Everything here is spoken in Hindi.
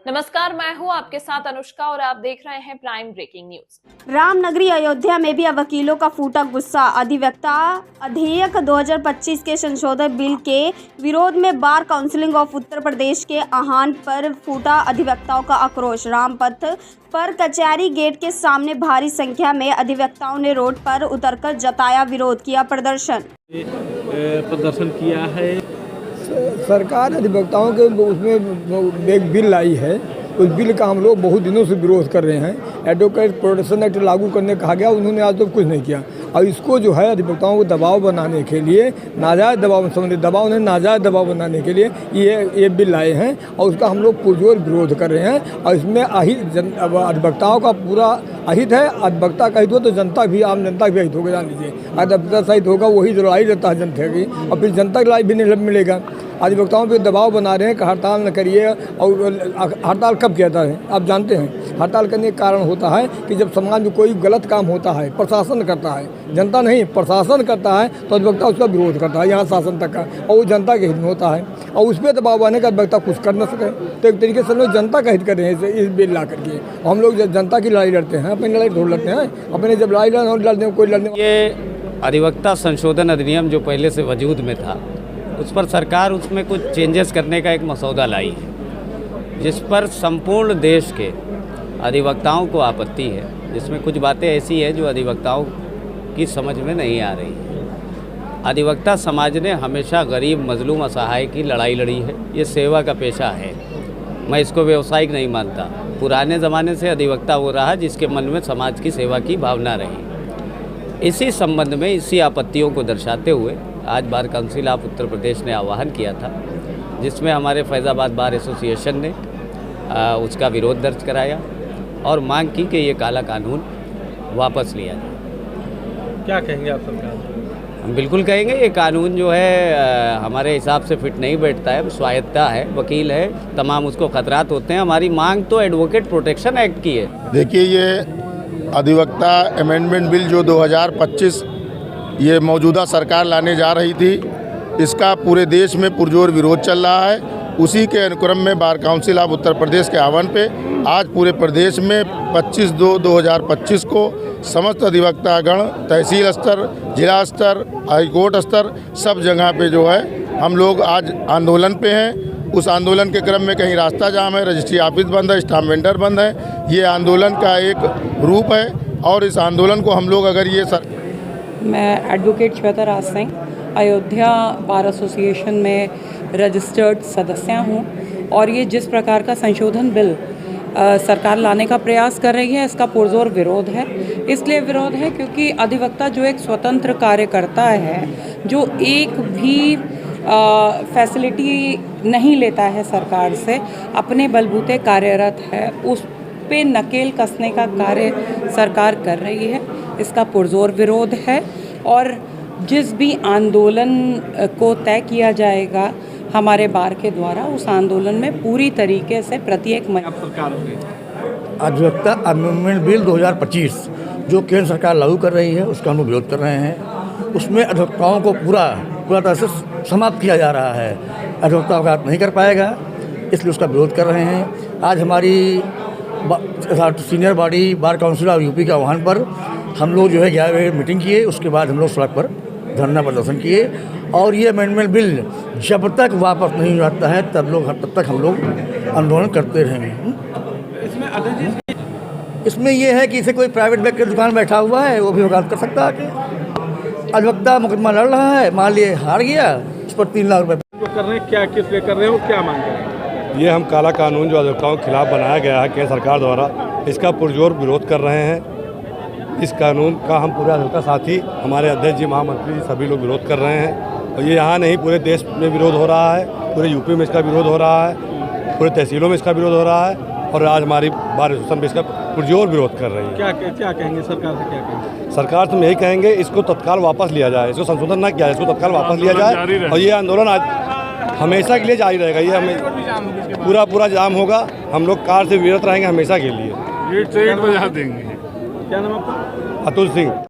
नमस्कार, मैं हूं आपके साथ अनुष्का और आप देख रहे हैं प्राइम ब्रेकिंग न्यूज। रामनगरी अयोध्या में भी अब वकीलों का फूटा गुस्सा। अधिवक्ता अध्ययक 2025 के संशोधन बिल के विरोध में bar council of Uttar Pradesh के आह्वान पर फूटा अधिवक्ताओं का आक्रोश। रामपथ पर कचहरी गेट के सामने भारी संख्या में अधिवक्ताओं ने रोड पर उतरकर जताया विरोध, किया प्रदर्शन किया है। सरकार अधिवक्ताओं के उसमें एक बिल लाई है, उस बिल का हम लोग बहुत दिनों से विरोध कर रहे हैं। एडवोकेट प्रोटेक्शन एक्ट लागू करने कहा गया, उन्होंने आज तक कुछ नहीं किया। और इसको जो है अधिवक्ताओं को दबाव बनाने के लिए, नाजायज़ दबाव समझे दबाव नहीं, नाजायज़ दबाव बनाने के लिए ये बिल लाए हैं और उसका हम लोग पुरजोर विरोध कर रहे हैं। और इसमें अधिवक्ताओं का पूरा अहित है। अधिवक्ता का हित हो तो जनता भी, आम जनता भी हित होगा। जान लीजिए, अधिवक्ता सहित होगा वही जो लड़ाई रहता है जनता की, और फिर जनता की लड़ाई भी नहीं मिलेगा। अधिवक्ताओं पे दबाव बना रहे हैं कि हड़ताल न करिए। और हड़ताल कब कहता है आप जानते हैं? हड़ताल करने का कारण होता है कि जब समाज में कोई गलत काम होता है, प्रशासन करता है, जनता नहीं, प्रशासन करता है, तो अधिवक्ता उसका विरोध करता है, यहाँ शासन तक का, और वो जनता के हित में होता है। और उस पर दबाव आने का अधिवक्ता कुछ कर न सके, तो एक तरीके से लोग जनता का हित कर रहे हैं इस बिल ला करके। हम लोग जनता की लड़ाई लड़ते हैं, अपनी लड़ाई ढूंढ लड़ते हैं। अपने जब लड़ाई लड़ते हैं कोई लड़ने, ये अधिवक्ता संशोधन अधिनियम जो पहले से वजूद में था, उस पर सरकार उसमें कुछ चेंजेस करने का एक मसौदा लाई है, जिस पर संपूर्ण देश के अधिवक्ताओं को आपत्ति है। जिसमें कुछ बातें ऐसी हैं जो अधिवक्ताओं की समझ में नहीं आ रही है। अधिवक्ता समाज ने हमेशा गरीब, मजलूम, असहाय की लड़ाई लड़ी है। ये सेवा का पेशा है, मैं इसको व्यावसायिक नहीं मानता। पुराने ज़माने से अधिवक्ता वो रहा जिसके मन में समाज की सेवा की भावना रही। इसी संबंध में, इसी आपत्तियों को दर्शाते हुए आज bar council of Uttar Pradesh ने आह्वान किया था, जिसमें हमारे फैज़ाबाद बार एसोसिएशन ने उसका विरोध दर्ज कराया और मांग की कि ये काला कानून वापस लिया जाए। क्या कहेंगे आप सरकार? हम बिल्कुल कहेंगे ये कानून जो है हमारे हिसाब से फिट नहीं बैठता है। स्वायत्ता है, वकील है, तमाम उसको खतरात होते हैं। हमारी मांग तो एडवोकेट प्रोटेक्शन एक्ट की है। देखिए, ये अधिवक्ता अमेंडमेंट बिल जो 2025 ये मौजूदा सरकार लाने जा रही थी, इसका पूरे देश में पुरजोर विरोध चल रहा है। उसी के अनुक्रम में bar council of Uttar Pradesh के आह्वान पे आज पूरे प्रदेश में 25/2/2025 को समस्त अधिवक्तागण तहसील स्तर, जिला स्तर, हाईकोर्ट स्तर, सब जगह पे जो है हम लोग आज आंदोलन पे हैं। उस आंदोलन के क्रम में कहीं रास्ता जाम है, रजिस्ट्री ऑफिस बंद है, स्टाम्प वेंडर बंद है। ये आंदोलन का एक रूप है और इस आंदोलन को हम लोग अगर मैं advocate Shweta Raj Singh Ayodhya bar association में रजिस्टर्ड सदस्य हूँ, और ये जिस प्रकार का संशोधन बिल सरकार लाने का प्रयास कर रही है, इसका पुरजोर विरोध है। इसलिए विरोध है क्योंकि अधिवक्ता जो एक स्वतंत्र कार्यकर्ता है, जो एक भी फैसिलिटी नहीं लेता है सरकार से, अपने बलबूते कार्यरत है, उस पे नकेल कसने का कार्य सरकार कर रही है। इसका पुरजोर विरोध है और जिस भी आंदोलन को तय किया जाएगा हमारे बार के द्वारा, उस आंदोलन में पूरी तरीके से प्रत्येक अधिवक्ता अमेंडमेंट बिल 2025 जो केंद्र सरकार लागू कर रही है, उसका हम विरोध कर रहे हैं। उसमें अधिवक्ताओं को पूरा तरह से समाप्त किया जा रहा है। अधिवक्ता का नहीं कर पाएगा, इसलिए उसका विरोध कर रहे हैं। आज हमारी senior body bar council of UP के आह्वान पर हम लोग जो है 11 बजे मीटिंग किए। उसके बाद हम लोग सड़क पर धरना प्रदर्शन किए। और ये अमेंडमेंट बिल जब तक वापस नहीं आता है तब तक हम लोग आंदोलन करते रहेंगे। इसमें ये है कि इसे कोई प्राइवेट बैंक की दुकान बैठा हुआ है, वो भी वकालत कर सकता है। अधिवक्ता मुकदमा लड़ रहा है, मान लिए हार गया, इस पर 3 लाख रुपये कर रहे हैं। क्या किस लिए कर रहे हो, क्या मांग रहे हैं? ये हम काला कानून जो अधिवक्ताओं के खिलाफ बनाया गया है केंद्र सरकार द्वारा, इसका पुरजोर विरोध कर रहे हैं। इस कानून का हम पूरे अधिवक्ता साथी, हमारे अध्यक्ष जी, महामंत्री जी, सभी लोग विरोध कर रहे हैं। और ये यहाँ नहीं, पूरे देश में विरोध हो रहा है, पूरे यूपी में इसका विरोध हो रहा है, पूरे तहसीलों में इसका विरोध हो रहा है, और आज हमारी बार एसोसिएशन भी इसका पुरजोर विरोध कर रही है। क्या कहेंगे सरकार से? क्या कहेंगे? सरकार से हम यही कहेंगे, इसको तत्काल वापस लिया जाए, इसको संशोधन ना किया जाए, इसको तत्काल वापस लिया जाए। और ये आंदोलन आज हमेशा के लिए जारी रहेगा। ये हमें पूरा जाम होगा। हम लोग कार से विरत रहेंगे हमेशा के लिए। ये ट्रेन बजा देंगे। क्या नाम आपका? अतुल सिंह।